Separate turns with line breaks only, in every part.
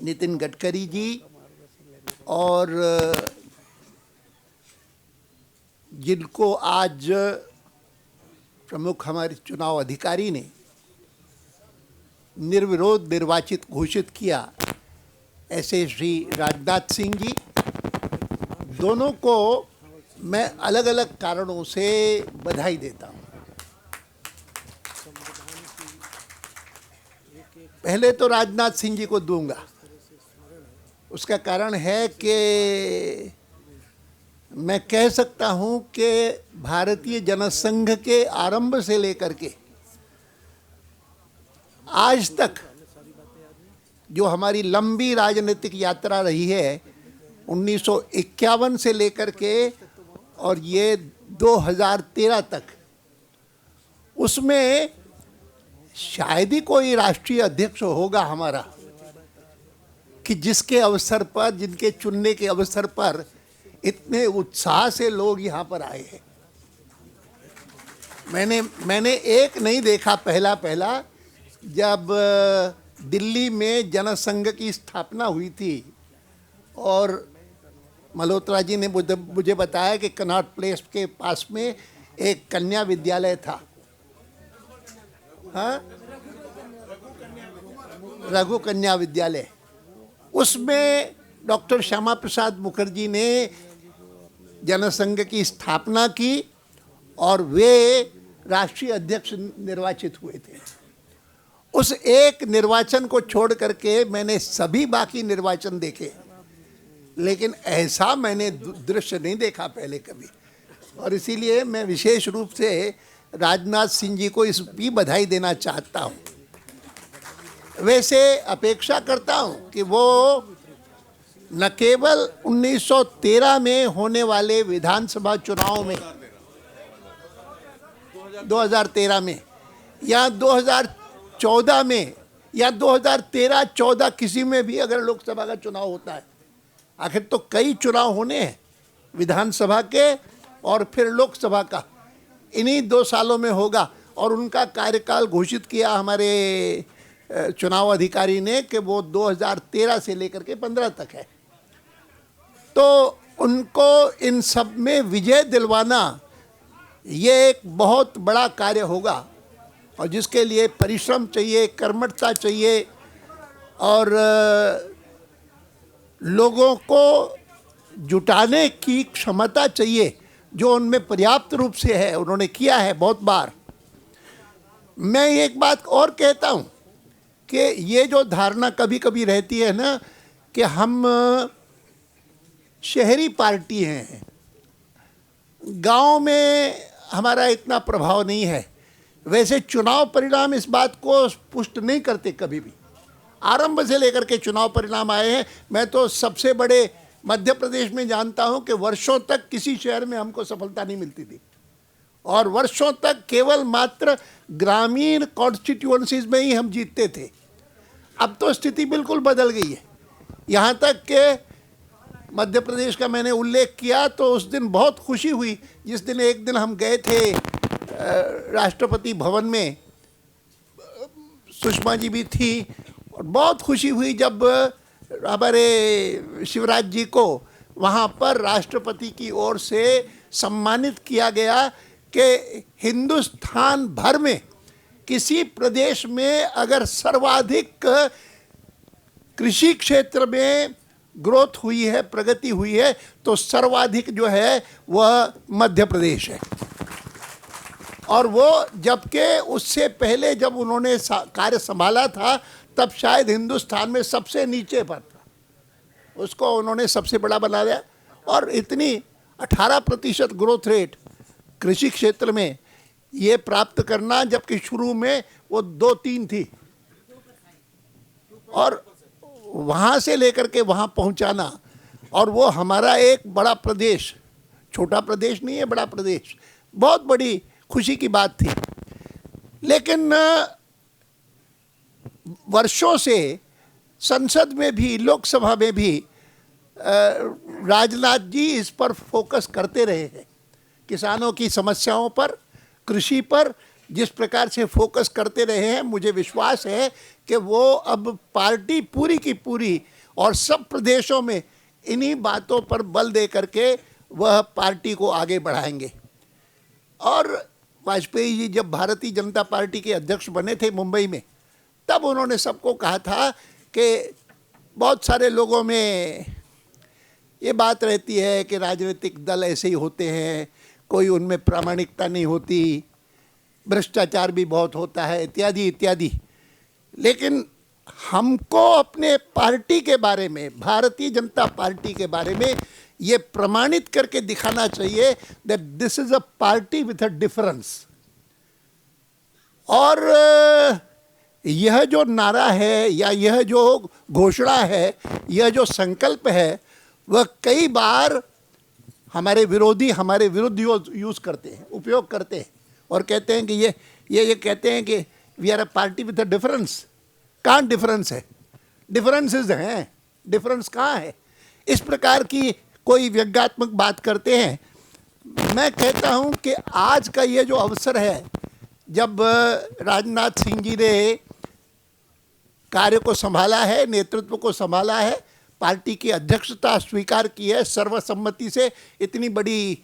नितिन गडकरी जी और जिनको आज प्रमुख हमारे चुनाव अधिकारी ने निर्विरोध निर्वाचित घोषित किया, ऐसे श्री राजनाथ सिंह जी, दोनों को मैं अलग अलग कारणों से बधाई देता हूँ। पहले तो राजनाथ सिंह जी को दूंगा। उसका कारण है कि मैं कह सकता हूँ कि भारतीय जनसंघ के आरंभ से लेकर के आज तक जो हमारी लंबी राजनीतिक यात्रा रही है, 1951 से लेकर के और ये 2013 तक, उसमें शायद ही कोई राष्ट्रीय अध्यक्ष होगा हमारा कि जिसके अवसर पर, जिनके चुनने के अवसर पर इतने उत्साह से लोग यहाँ पर आए हैं। मैंने एक नहीं देखा पहला जब दिल्ली में जनसंघ की स्थापना हुई थी और मल्होत्रा जी ने मुझे बताया कि कनॉट प्लेस के पास में एक कन्या विद्यालय था, हाँ, रघु कन्या विद्यालय। उसमें डॉक्टर श्यामा प्रसाद मुखर्जी ने जनसंघ की स्थापना की और वे राष्ट्रीय अध्यक्ष निर्वाचित हुए थे। उस एक निर्वाचन को छोड़ करके मैंने सभी बाकी निर्वाचन देखे, लेकिन ऐसा मैंने दृश्य नहीं देखा पहले कभी। और इसीलिए मैं विशेष रूप से राजनाथ सिंह जी को इसकी बधाई देना चाहता हूँ। वैसे अपेक्षा करता हूँ कि वो न केवल 1913 में होने वाले विधानसभा चुनाव में, 2013 में या 2014 में या 2013-14 किसी में भी अगर लोकसभा का चुनाव होता है, आखिर तो कई चुनाव होने हैं, विधानसभा के और फिर लोकसभा का, इन्हीं 2 सालों में होगा। और उनका कार्यकाल घोषित किया हमारे चुनाव अधिकारी ने कि वो 2013 से लेकर के 15 तक है। तो उनको इन सब में विजय दिलवाना ये एक बहुत बड़ा कार्य होगा और जिसके लिए परिश्रम चाहिए, कर्मठता चाहिए और लोगों को जुटाने की क्षमता चाहिए, जो उनमें पर्याप्त रूप से है। उन्होंने किया है बहुत बार। मैं एक बात और कहता हूँ कि ये जो धारणा कभी कभी रहती है ना कि हम शहरी पार्टी हैं, गांव में हमारा इतना प्रभाव नहीं है। वैसे चुनाव परिणाम इस बात को पुष्ट नहीं करते कभी भी। आरंभ से लेकर के चुनाव परिणाम आए हैं। मैं तो सबसे बड़े मध्य प्रदेश में जानता हूं कि वर्षों तक किसी शहर में हमको सफलता नहीं मिलती थी और वर्षों तक केवल मात्र ग्रामीण कॉन्स्टिट्यूएंसीज में ही हम जीतते थे। अब तो स्थिति बिल्कुल बदल गई है। यहाँ तक कि मध्य प्रदेश का मैंने उल्लेख किया तो उस दिन बहुत खुशी हुई जिस दिन एक दिन हम गए थे राष्ट्रपति भवन में, सुषमा जी भी थी, और बहुत खुशी हुई जब हमारे शिवराज जी को वहाँ पर राष्ट्रपति की ओर से सम्मानित किया गया कि हिंदुस्तान भर में किसी प्रदेश में अगर सर्वाधिक कृषि क्षेत्र में ग्रोथ हुई है, प्रगति हुई है, तो सर्वाधिक जो है वह मध्य प्रदेश है। और वो जबकि उससे पहले जब उन्होंने कार्य संभाला था तब शायद हिंदुस्तान में सबसे नीचे पर था, उसको उन्होंने सबसे बड़ा बना दिया। और इतनी 18% ग्रोथ रेट कृषि क्षेत्र में ये प्राप्त करना, जबकि शुरू में वो 2-3 थी, और वहाँ से लेकर के वहाँ पहुँचाना, और वो हमारा एक बड़ा प्रदेश, छोटा प्रदेश नहीं है, बड़ा प्रदेश, बहुत बड़ी खुशी की बात थी। लेकिन वर्षों से संसद में भी, लोकसभा में भी राजनाथ जी इस पर फोकस करते रहे हैं, किसानों की समस्याओं पर, कृषि पर, जिस प्रकार से फोकस करते रहे हैं, मुझे विश्वास है कि वो अब पार्टी पूरी की पूरी और सब प्रदेशों में इन्हीं बातों पर बल दे करके वह पार्टी को आगे बढ़ाएंगे। और वाजपेयी जी जब भारतीय जनता पार्टी के अध्यक्ष बने थे मुंबई में, तब उन्होंने सबको कहा था कि बहुत सारे लोगों में ये बात रहती है कि राजनीतिक दल ऐसे ही होते हैं, कोई उनमें प्रामाणिकता नहीं होती, भ्रष्टाचार भी बहुत होता है, इत्यादि इत्यादि। लेकिन हमको अपने पार्टी के बारे में, भारतीय जनता पार्टी के बारे में ये प्रमाणित करके दिखाना चाहिए that this is a party with a difference. और यह जो नारा है या यह जो घोषणा है, यह जो संकल्प है, वह कई बार हमारे विरोधी हमारे विरुद्ध यूज़ करते हैं, उपयोग करते हैं और कहते हैं कि ये कहते हैं कि we are a party with a difference. कहाँ डिफरेंस है? डिफरेंसेस हैं, डिफरेंस कहाँ है? इस प्रकार की कोई व्यंग्यात्मक बात करते हैं। मैं कहता हूँ कि आज का ये जो अवसर है, जब राजनाथ सिंह जी ने कार्य को संभाला है, नेतृत्व को संभाला है, पार्टी की अध्यक्षता स्वीकार की है सर्वसम्मति से, इतनी बड़े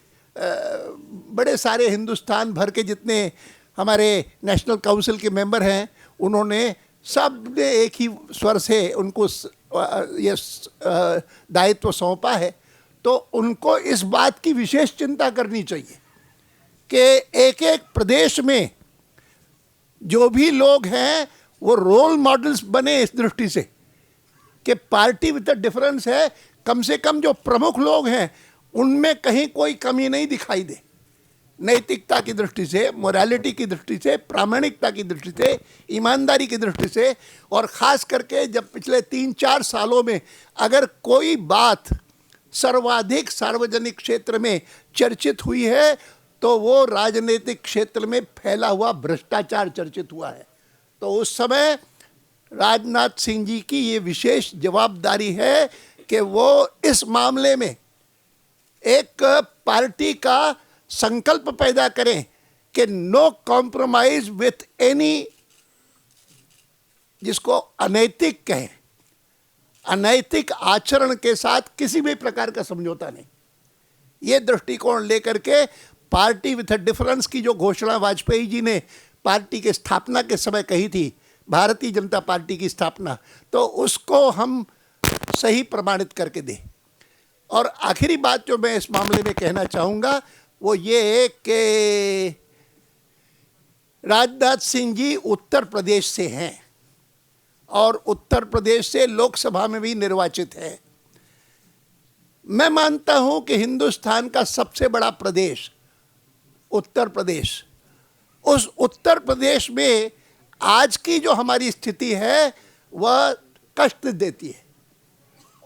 सारे हिंदुस्तान भर के जितने हमारे नेशनल काउंसिल के मेंबर हैं, उन्होंने सब ने एक ही स्वर से उनको ये दायित्व सौंपा है। तो उनको इस बात की विशेष चिंता करनी चाहिए कि एक एक प्रदेश में जो भी लोग हैं वो रोल मॉडल्स बने, इस दृष्टि से कि पार्टी विद द डिफरेंस है। कम से कम जो प्रमुख लोग हैं उनमें कहीं कोई कमी नहीं दिखाई दे, नैतिकता की दृष्टि से, मोरालिटी की दृष्टि से, प्रामाणिकता की दृष्टि से, ईमानदारी की दृष्टि से। और ख़ास करके जब पिछले 3-4 सालों में अगर कोई बात सर्वाधिक सार्वजनिक क्षेत्र में चर्चित हुई है तो वो राजनीतिक क्षेत्र में फैला हुआ भ्रष्टाचार चर्चित हुआ है। तो उस समय राजनाथ सिंह जी की ये विशेष जवाबदारी है कि वो इस मामले में एक पार्टी का संकल्प पैदा करें कि नो कॉम्प्रोमाइज विथ एनी, जिसको अनैतिक कहें, अनैतिक आचरण के साथ किसी भी प्रकार का समझौता नहीं। ये दृष्टिकोण लेकर के पार्टी विथ अ डिफरेंस की जो घोषणा वाजपेयी जी ने पार्टी के स्थापना के समय कही थी, भारतीय जनता पार्टी की स्थापना, तो उसको हम सही प्रमाणित करके दें। और आखिरी बात जो मैं इस मामले में कहना चाहूँगा वो ये है कि राजनाथ सिंह जी उत्तर प्रदेश से हैं और उत्तर प्रदेश से लोकसभा में भी निर्वाचित हैं। मैं मानता हूं कि हिंदुस्तान का सबसे बड़ा प्रदेश उत्तर प्रदेश, उस उत्तर प्रदेश में आज की जो हमारी स्थिति है वह कष्ट देती है,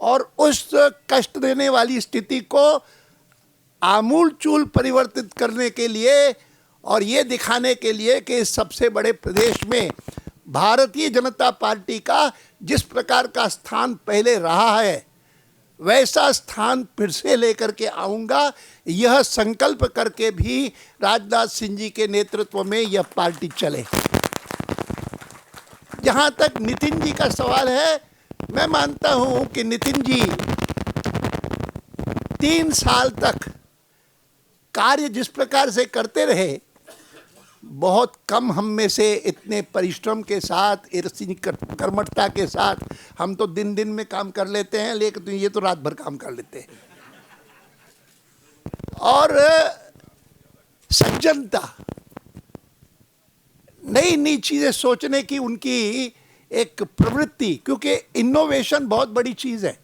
और उस कष्ट देने वाली स्थिति को आमूल चूल परिवर्तित करने के लिए और ये दिखाने के लिए कि इस सबसे बड़े प्रदेश में भारतीय जनता पार्टी का जिस प्रकार का स्थान पहले रहा है वैसा स्थान फिर से लेकर के आऊँगा, यह संकल्प करके भी राजनाथ सिंह जी के नेतृत्व में यह पार्टी चले। जहाँ तक नितिन जी का सवाल है, मैं मानता हूँ कि नितिन जी 3 साल तक कार्य जिस प्रकार से करते रहे, बहुत कम हम में से इतने परिश्रम के साथ, इतनी कर्मठता के साथ, हम तो दिन दिन में काम कर लेते हैं, लेकिन ये तो रात भर काम कर लेते हैं। और सज्जनता, नई नई चीज़ें सोचने की उनकी एक प्रवृत्ति, क्योंकि इनोवेशन बहुत बड़ी चीज़ है।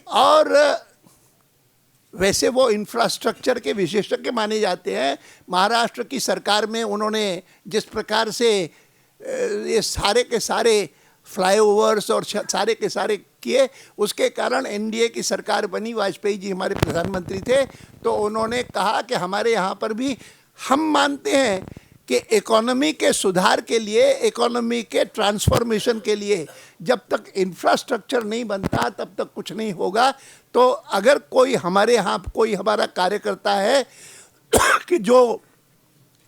और वैसे वो इंफ्रास्ट्रक्चर के विशेषज्ञ माने जाते हैं। महाराष्ट्र की सरकार में उन्होंने जिस प्रकार से ये सारे के सारे फ्लाईओवर्स और सारे के सारे किए, उसके कारण एनडीए की सरकार बनी, वाजपेयी जी हमारे प्रधानमंत्री थे। तो उन्होंने कहा कि हमारे यहाँ पर भी हम मानते हैं कि इकोनॉमी के सुधार के लिए, इकोनॉमी के ट्रांसफॉर्मेशन के लिए जब तक इंफ्रास्ट्रक्चर नहीं बनता तब तक कुछ नहीं होगा। तो अगर कोई हमारे यहाँ कोई हमारा कार्यकर्ता है कि जो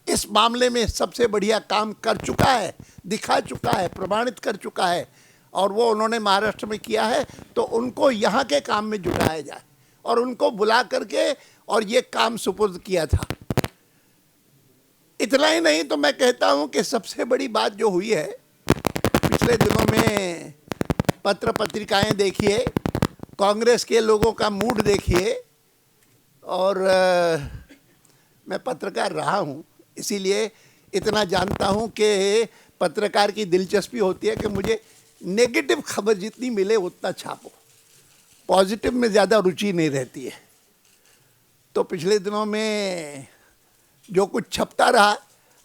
इस मामले में सबसे बढ़िया काम कर चुका है, दिखा चुका है, प्रमाणित कर चुका है, और वो उन्होंने महाराष्ट्र में किया है, तो उनको यहाँ के काम में जुटाया जाए और उनको बुला करके और ये काम सुपुर्द किया था। इतना ही नहीं तो मैं कहता हूँ कि सबसे बड़ी बात जो हुई है, पिछले दिनों में पत्र पत्रिकाएं देखिए, कांग्रेस के लोगों का मूड देखिए, और मैं पत्रकार रहा हूँ इसीलिए इतना जानता हूँ कि पत्रकार की दिलचस्पी होती है कि मुझे नेगेटिव खबर जितनी मिले उतना छापो, पॉजिटिव में ज़्यादा रुचि नहीं रहती है। तो पिछले दिनों में जो कुछ छपता रहा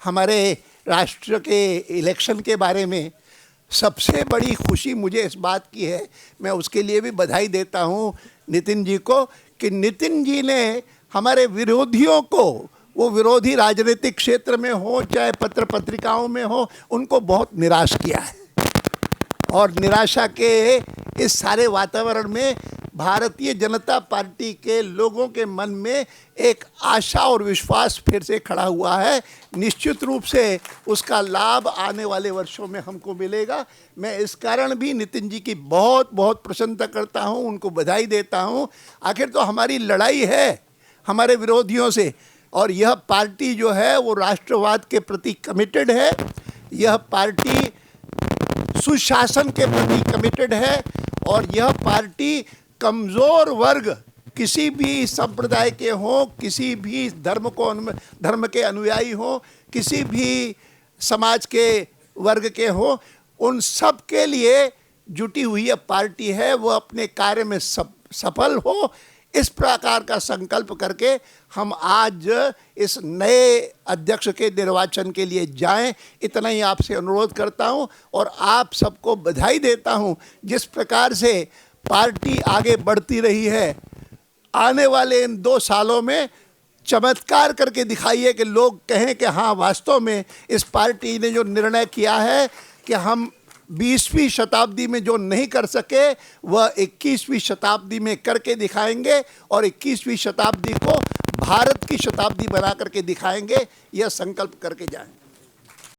हमारे राष्ट्र के इलेक्शन के बारे में, सबसे बड़ी खुशी मुझे इस बात की है, मैं उसके लिए भी बधाई देता हूँ नितिन जी को, कि नितिन जी ने हमारे विरोधियों को, वो विरोधी राजनीतिक क्षेत्र में हो चाहे पत्र पत्रिकाओं में हो, उनको बहुत निराश किया है। और निराशा के इस सारे वातावरण में भारतीय जनता पार्टी के लोगों के मन में एक आशा और विश्वास फिर से खड़ा हुआ है। निश्चित रूप से उसका लाभ आने वाले वर्षों में हमको मिलेगा। मैं इस कारण भी नितिन जी की बहुत बहुत प्रशंसा करता हूं, उनको बधाई देता हूं। आखिर तो हमारी लड़ाई है हमारे विरोधियों से, और यह पार्टी जो है वो राष्ट्रवाद के प्रति कमिटेड है, यह पार्टी सुशासन के प्रति कमिटेड है, और यह पार्टी कमज़ोर वर्ग, किसी भी संप्रदाय के हों, किसी भी धर्म के अनुयायी हों, किसी भी समाज के वर्ग के हों, उन सब के लिए जुटी हुई यह पार्टी है। वो अपने कार्य में सफल हो, इस प्रकार का संकल्प करके हम आज इस नए अध्यक्ष के निर्वाचन के लिए जाएं, इतना ही आपसे अनुरोध करता हूं। और आप सबको बधाई देता हूं, जिस प्रकार से पार्टी आगे बढ़ती रही है। आने वाले इन 2 सालों में चमत्कार करके दिखाइए कि लोग कहें कि हाँ, वास्तव में इस पार्टी ने जो निर्णय किया है कि हम 20वीं शताब्दी में जो नहीं कर सके वह 21वीं शताब्दी में करके दिखाएंगे, और 21वीं शताब्दी को भारत की शताब्दी बना करके दिखाएंगे। यह संकल्प करके जाएं।